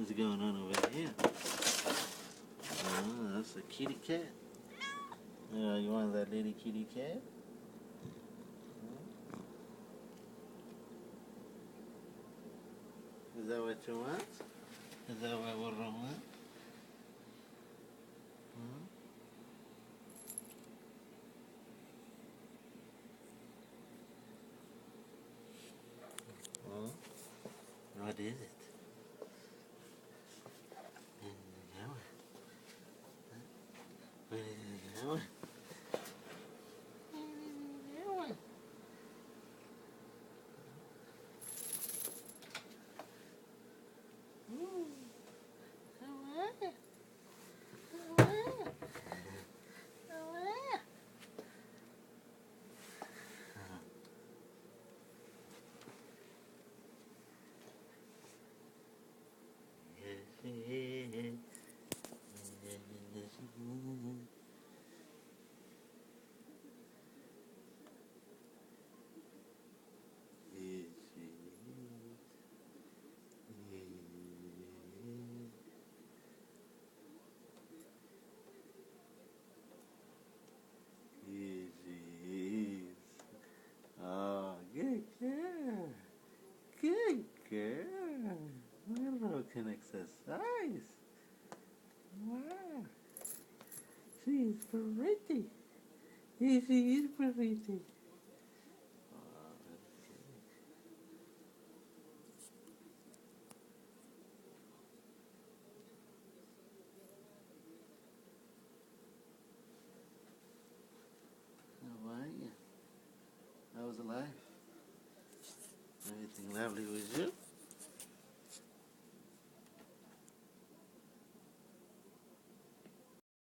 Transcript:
What's going on over here? Oh, that's a kitty cat. You want that little kitty cat? Is that what you want? Is that what we want? What is it? What is it? Oh, good girl. Good girl. Willow can exercise. Wow. She is pretty. Yes, she is pretty. How are you? How was life? Everything lovely with you?